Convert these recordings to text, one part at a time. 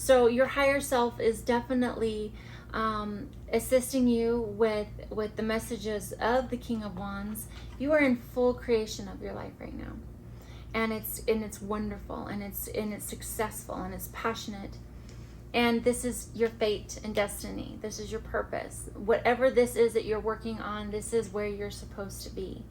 So your higher self is definitely assisting you with the messages of the King of Wands. You are in full creation of your life right now, and it's wonderful, and it's successful, and it's passionate. And this is your fate and destiny. This is your purpose. Whatever this is that you're working on, this is where you're supposed to be.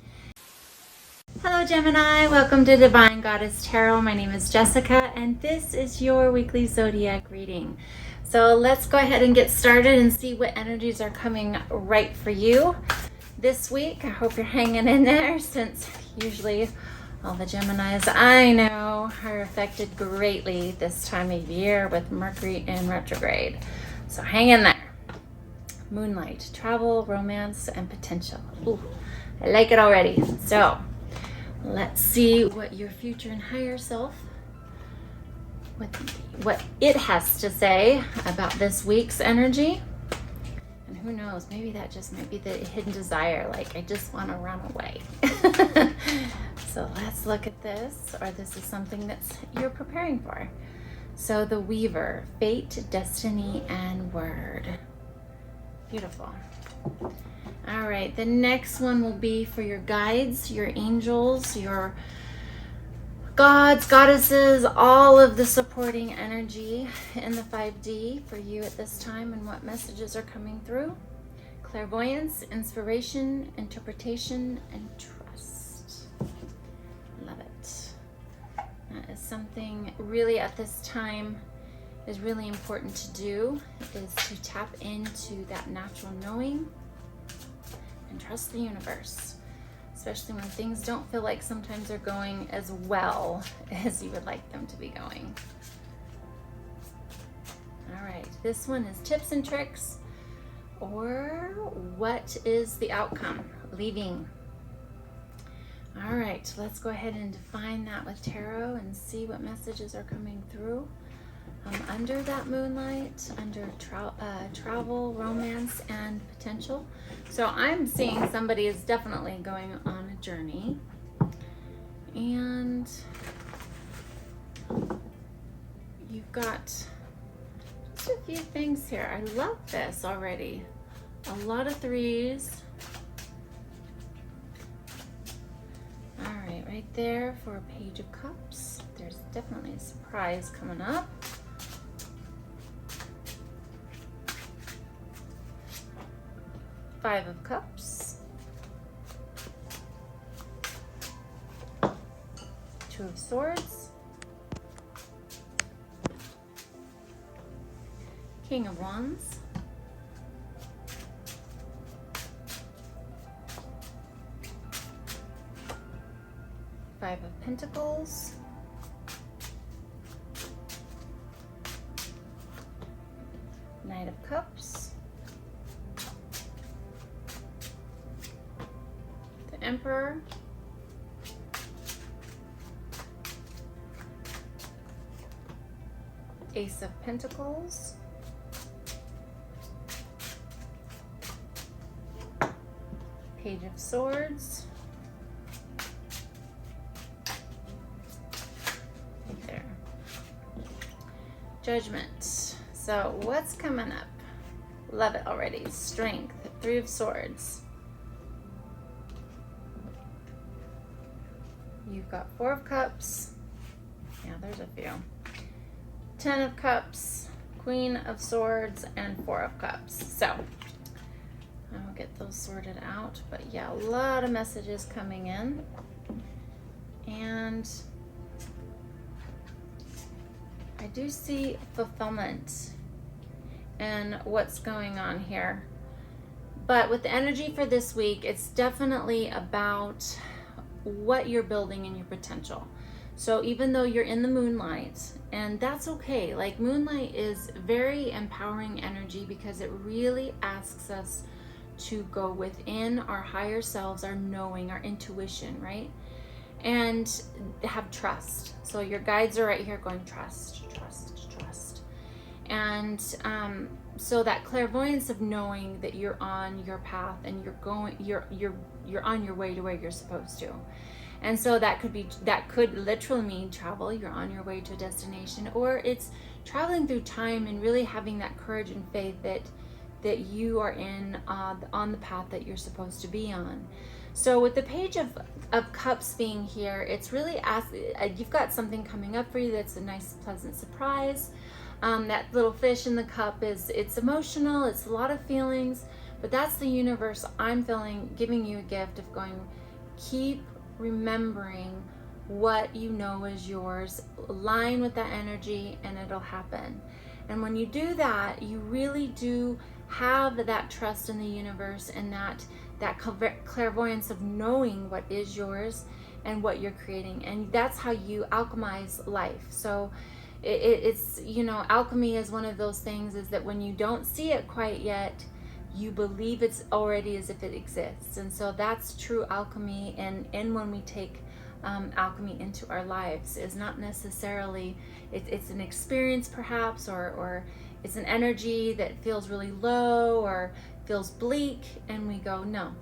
Hello Gemini, welcome to Divine Goddess Tarot. My name is Jessica, and this is your weekly zodiac reading. So let's go ahead and get started and see what energies are coming right for you this week. I hope you're hanging in there, since usually all the Geminis I know are affected greatly this time of year with Mercury in retrograde. So hang in there. Moonlight, travel, romance, and potential. Ooh, I like it already. So let's see what your future and higher self, what it has to say about this week's energy. And who knows, maybe that just might be the hidden desire, like I just want to run away. So let's look at this, or this is something that's you're preparing for. So the Weaver, fate, destiny, and word. Beautiful. All right, the next one will be for your guides, your angels, your gods, goddesses, all of the supporting energy in the 5D for you at this time, and what messages are coming through. Clairvoyance, inspiration, interpretation, and trust. Love it. That is something really at this time is really important to do, is to tap into that natural knowing and trust the universe, especially when things don't feel like sometimes they're going as well as you would like them to be going. All right, this one is tips and tricks, or what is the outcome? Leaving. All right, let's go ahead and define that with tarot and see what messages are coming through. Under that moonlight, under travel, romance, and potential. So I'm seeing somebody is definitely going on a journey. And you've got just a few things here. I love this already. A lot of threes. All right, right there for a Page of Cups. There's definitely a surprise coming up. Five of Cups, Two of Swords, King of Wands, Five of Pentacles, Knight of Cups, Emperor, Ace of Pentacles, Page of Swords, right there, Judgment. So what's coming up? Love it already. Strength, Three of Swords. You've got Four of Cups. Yeah, there's a few. 10 of Cups, Queen of Swords, and Four of Cups. So I'll get those sorted out. But yeah, a lot of messages coming in. And I do see fulfillment and what's going on here. But with the energy for this week, it's definitely about what you're building and your potential. So even though you're in the moonlight, and that's okay, like moonlight is very empowering energy because it really asks us to go within our higher selves, our knowing, our intuition, right? And have trust. So your guides are right here going trust, trust, trust. And so that clairvoyance of knowing that you're on your path and you're on your way to where you're supposed to. And so that could literally mean travel. You're on your way to a destination, or it's traveling through time and really having that courage and faith that you are on the path that you're supposed to be on. So with the Page of Cups being here, it's really you've got something coming up for you that's a nice, pleasant surprise. That little fish in the cup it's emotional, it's a lot of feelings, but that's the universe, I'm feeling, giving you a gift of going, keep remembering what you know is yours, align with that energy, and it'll happen. And when you do that, you really do have that trust in the universe and that clairvoyance of knowing what is yours and what you're creating. And that's how you alchemize life. So it's, you know, alchemy is one of those things, is that when you don't see it quite yet, you believe it's already as if it exists. And so that's true alchemy. And when we take alchemy into our lives, is not necessarily, it's an experience perhaps, or it's an energy that feels really low or feels bleak, and we go, no,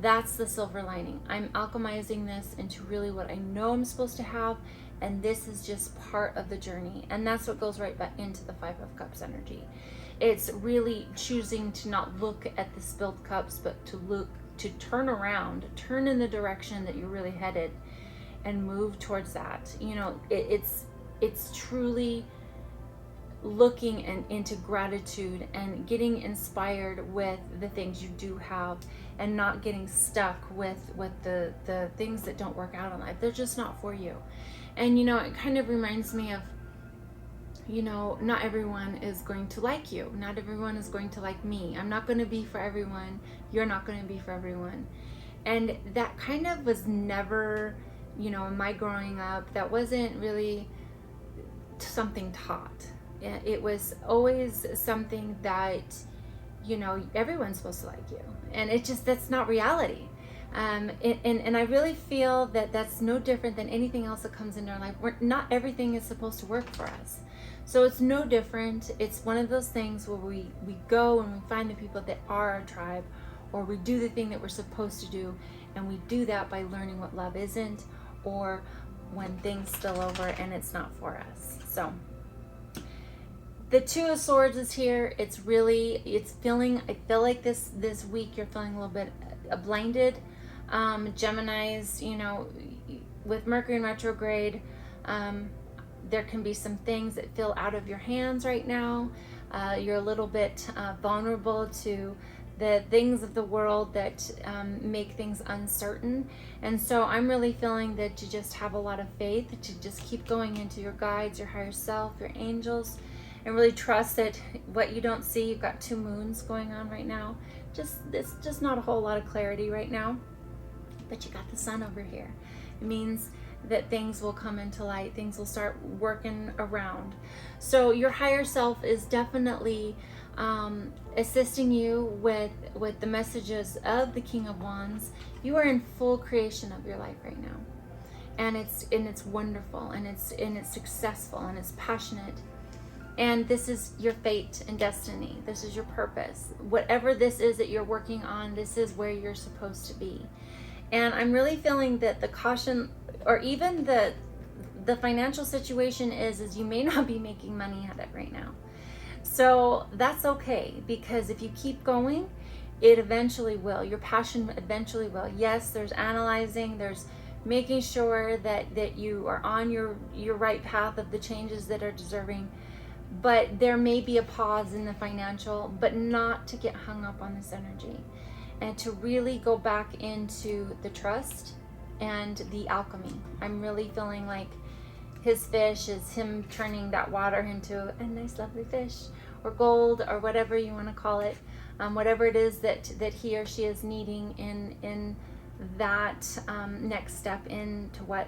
that's the silver lining. I'm alchemizing this into really what I know I'm supposed to have, and this is just part of the journey. And that's what goes right back into the Five of Cups energy. It's really choosing to not look at the spilled cups, but to turn around, turn in the direction that you're really headed, and move towards that. You know, it's truly looking into gratitude and getting inspired with the things you do have, and not getting stuck with the things that don't work out in life. They're just not for you. And you know, it kind of reminds me of, you know, not everyone is going to like you. Not everyone is going to like me. I'm not going to be for everyone. You're not going to be for everyone. And that kind of was never, you know, in my growing up, that wasn't really something taught. It was always something that, you know, everyone's supposed to like you. And it just, that's not reality. And I really feel that that's no different than anything else that comes into our life. Not everything is supposed to work for us. So it's no different. It's one of those things where we go and we find the people that are our tribe, or we do the thing that we're supposed to do. And we do that by learning what love isn't, or when things spill over and it's not for us. So the Two of Swords is here. I feel like this week you're feeling a little bit blinded. Geminis, you know, with Mercury in retrograde, there can be some things that feel out of your hands right now. You're a little bit vulnerable to the things of the world that make things uncertain. And so I'm really feeling that you just have a lot of faith to just keep going into your guides, your higher self, your angels, and really trust that what you don't see, you've got two moons going on right now. It's just not a whole lot of clarity right now, but you got the sun over here. It means that things will come into light, things will start working around. So your higher self is definitely assisting you with the messages of the King of Wands. You are in full creation of your life right now, and it's wonderful, and it's successful, and it's passionate. And this is your fate and destiny. This is your purpose. Whatever this is that you're working on, this is where you're supposed to be. And I'm really feeling that the caution, or even the financial situation is you may not be making money at it right now. So that's okay, because if you keep going, it eventually will. Your passion eventually will. Yes, there's analyzing, there's making sure that you are on your right path of the changes that are deserving. But there may be a pause in the financial, but not to get hung up on this energy, and to really go back into the trust and the alchemy. I'm really feeling like his fish is him turning that water into a nice lovely fish, or gold, or whatever you want to call it, whatever it is that he or she is needing in that next step into what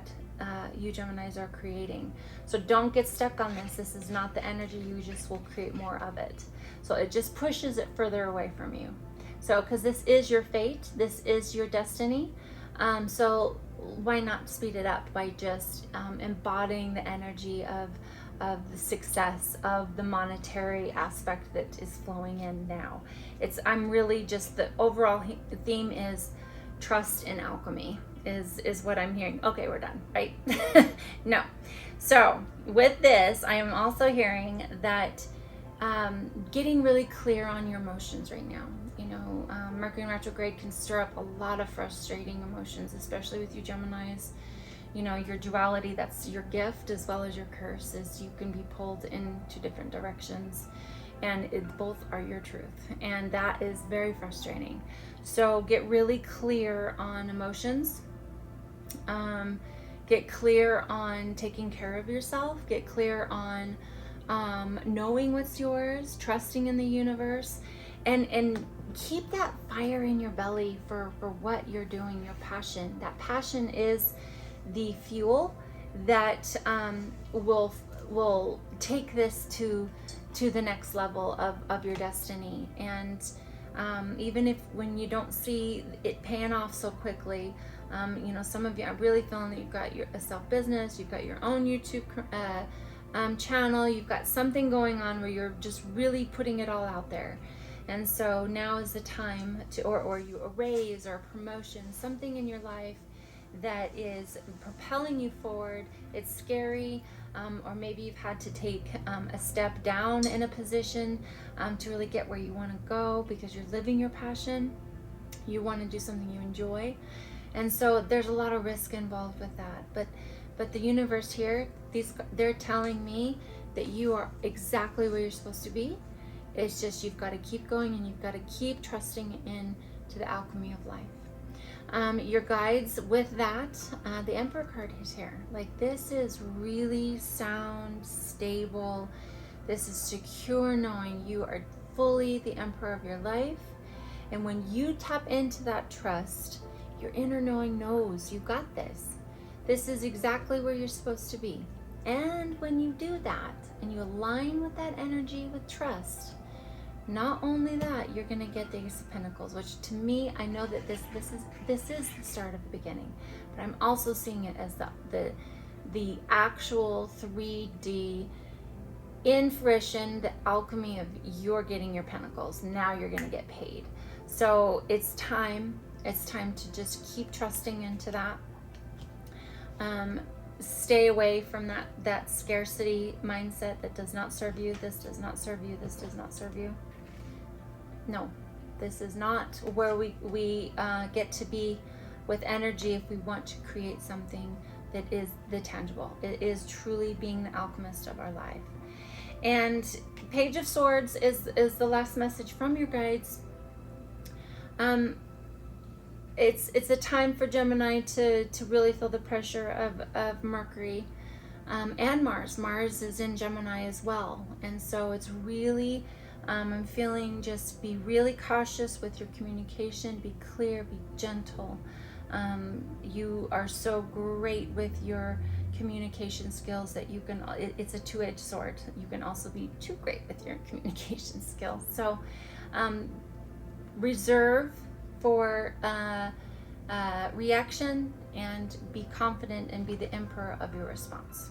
you Geminis are creating. So don't get stuck on this. This is not the energy. You just will create more of it. So it just pushes it further away from you. So because this is your fate, this is your destiny. So why not speed it up by just embodying the energy of the success, of the monetary aspect that is flowing in now. I'm really just, the overall theme is trust in alchemy. is what I'm hearing. Okay, we're done, right? No. So with this, I am also hearing that getting really clear on your emotions right now. Mercury in retrograde can stir up a lot of frustrating emotions, especially with you Geminis. Your duality, that's your gift as well as your curse, is you can be pulled into different directions, and both are your truth, and that is very frustrating. So get really clear on emotions. Get clear on taking care of yourself. Get clear on knowing what's yours, trusting in the universe, and keep that fire in your belly for what you're doing, your passion. That passion is the fuel that will take this to the next level of your destiny. And even if when you don't see it paying off so quickly, some of you are really feeling that you've got a self-business, you've got your own YouTube channel, you've got something going on where you're just really putting it all out there. And so now is the time to, or you a raise or a promotion, something in your life that is propelling you forward. It's scary, or maybe you've had to take a step down in a position to really get where you want to go because you're living your passion. You want to do something you enjoy. And so there's a lot of risk involved with that. But the universe here, they're telling me that you are exactly where you're supposed to be. It's just you've got to keep going, and you've got to keep trusting in to the alchemy of life. Your guides with that, the Emperor card is here. Like, this is really sound, stable. This is secure, knowing you are fully the emperor of your life. And when you tap into that trust, your inner knowing knows you got this. This is exactly where you're supposed to be. And when you do that and you align with that energy with trust, not only that, you're going to get the Ace of Pentacles, which to me, I know that this is the start of the beginning, but I'm also seeing it as the actual 3D in fruition, the alchemy of you're getting your pentacles. Now you're going to get paid. So it's time to just keep trusting into that. Stay away from that scarcity mindset that does not serve you. This does not serve you. This does not serve you. No, this is not where we get to be with energy if we want to create something that is the tangible. It is truly being the alchemist of our life. And Page of Swords is the last message from your guides. It's a time for Gemini to really feel the pressure of Mercury and Mars. Mars is in Gemini as well. And so it's really, I'm feeling just be really cautious with your communication, be clear, be gentle. You are so great with your communication skills that you can, it's a two-edged sword. You can also be too great with your communication skills. So reserve for reaction and be confident and be the emperor of your response.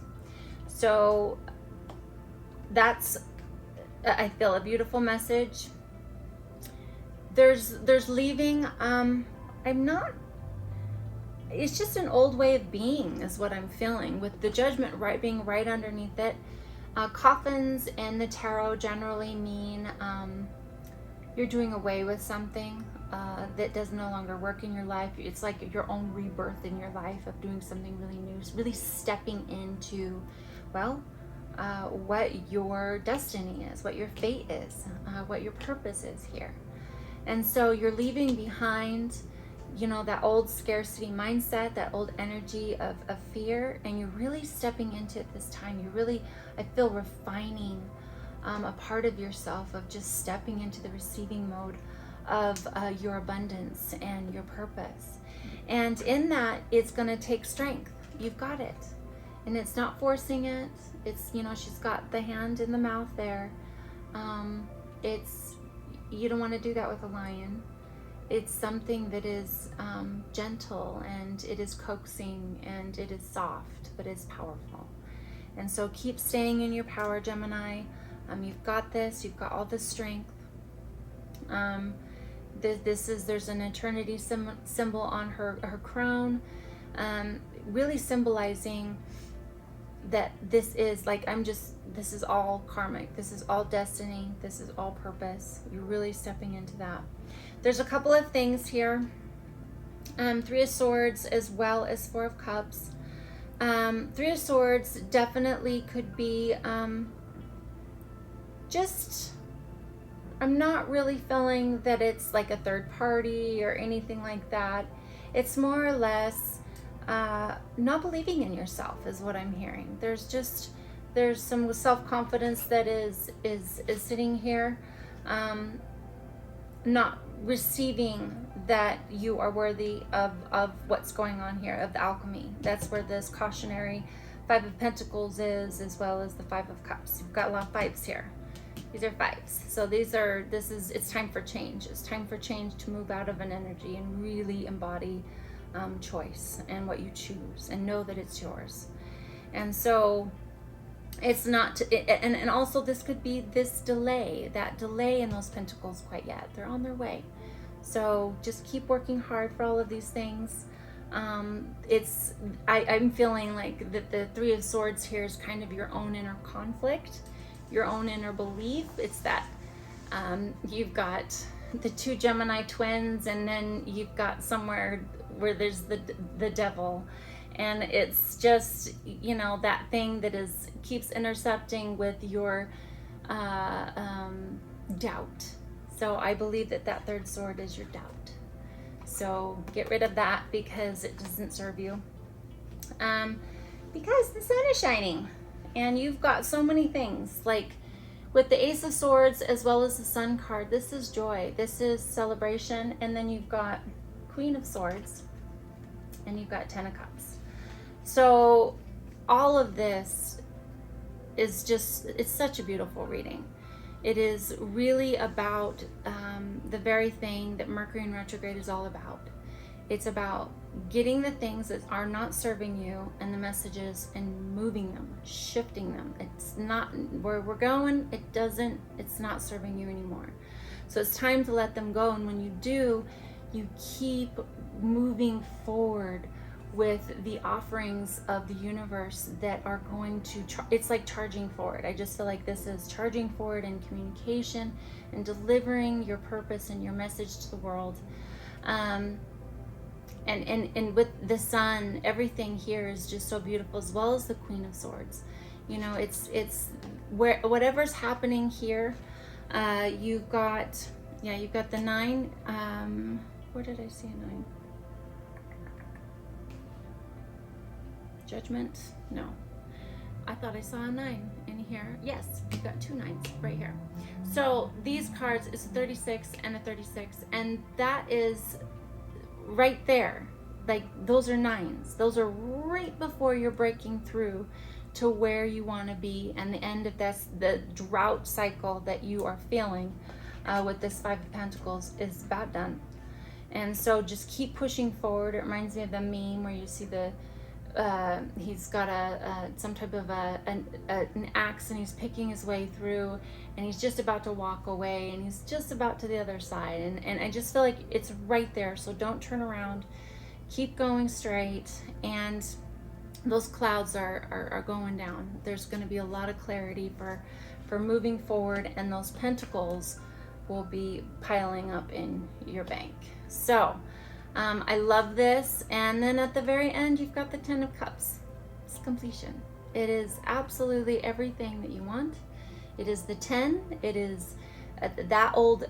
So that's, I feel, a beautiful message. There's leaving. I'm not, it's just an old way of being is what I'm feeling, with the Judgment being right underneath it. Coffins in the tarot generally mean you're doing away with something that does no longer work in your life. It's like your own rebirth in your life of doing something really new, really stepping into, well, what your destiny is, what your fate is, what your purpose is here. And so you're leaving behind, that old scarcity mindset, that old energy of fear, and you're really stepping into it this time. You're really, I feel, refining a part of yourself, of just stepping into the receiving mode of your abundance and your purpose. And in that, it's going to take strength. You've got it. And it's not forcing it. It's, she's got the hand in the mouth there. You don't want to do that with a lion. It's something that is gentle, and it is coaxing, and it is soft, but it's powerful. And so keep staying in your power, Gemini. You've got this. You've got all the strength. There's an eternity symbol on her crown. really symbolizing that this is like, this is all karmic, this is all destiny, this is all purpose. You're really stepping into that. There's a couple of things here. Three of Swords as well as Four of Cups. Three of Swords definitely could be just, I'm not really feeling that it's like a third party or anything like that. It's more or less not believing in yourself is what I'm hearing. There's some self-confidence that is sitting here, not receiving that you are worthy of what's going on here, of the alchemy. That's where this cautionary Five of Pentacles is, as well as the Five of Cups. You've got a lot of fives here. These are fives. So it's time for change. It's time for change to move out of an energy and really embody choice and what you choose, and know that it's yours. And so it's not, and also this could be this delay, that delay in those pentacles quite yet. They're on their way. So just keep working hard for all of these things. I'm feeling like that the Three of Swords here is kind of your own inner conflict, your own inner belief. It's that you've got the two Gemini twins, and then you've got somewhere where there's the devil, and it's just, you know, that thing that keeps intercepting with your doubt. So I believe that third sword is your doubt. So get rid of that, because it doesn't serve you. Because the sun is shining, and you've got so many things, like with the Ace of Swords as well as the Sun card. This is joy, this is celebration, and then you've got Queen of Swords, and you've got Ten of Cups. So all of this is just, it's such a beautiful reading. It is really about the very thing that Mercury in retrograde is all about. It's about getting the things that are not serving you and the messages and moving them, shifting them. It's not where we're going. It's not serving you anymore. So it's time to let them go. And when you do, you keep moving forward with the offerings of the universe that are going to, it's like charging forward. I just feel like this is charging forward in communication and delivering your purpose and your message to the world. And with the sun, everything here is just so beautiful, as well as the Queen of Swords. You know, it's where whatever's happening here, you've got the nine. Where did I see a nine? Judgment? No. I thought I saw a 9 in here. Yes, you've got two 9s right here. So these cards is a 36 and a 36, and that is right there. Like, those are 9s. Those are right before you're breaking through to where you want to be, and the end of the drought cycle that you are feeling with this Five of Pentacles is about done. And so just keep pushing forward. It reminds me of the meme where you see he's got some type of an axe, and he's picking his way through, and he's just about to walk away, and he's just about to the other side, and I just feel like it's right there. So don't turn around, keep going straight, and those clouds are going down. There's going to be a lot of clarity for moving forward, and those pentacles will be piling up in your bank. So I love this. And then at the very end, you've got the Ten of Cups. It's completion. It is absolutely everything that you want. It is the 10. It is that old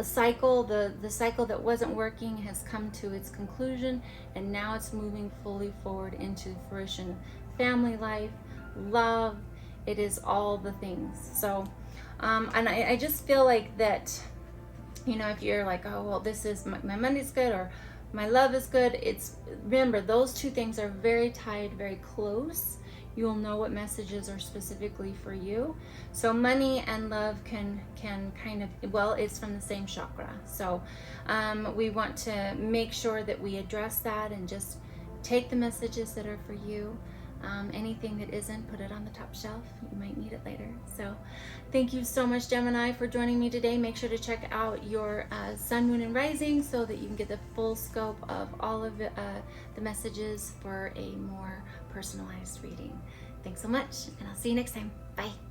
cycle. The cycle that wasn't working has come to its conclusion, and now it's moving fully forward into fruition. Family life, love, it is all the things. So, and I just feel like that, you know, if you're like, oh, well, this is my money's good, or my love is good. Remember, those two things are very tied, very close. You'll know what messages are specifically for you. So money and love can kind of, well, it's from the same chakra. So we want to make sure that we address that and just take the messages that are for you. Anything that isn't, put it on the top shelf. You might need it later. So thank you so much, Gemini, for joining me today. Make sure to check out your sun, moon, and rising so that you can get the full scope of all of the messages for a more personalized reading. Thanks so much, and I'll see you next time. Bye.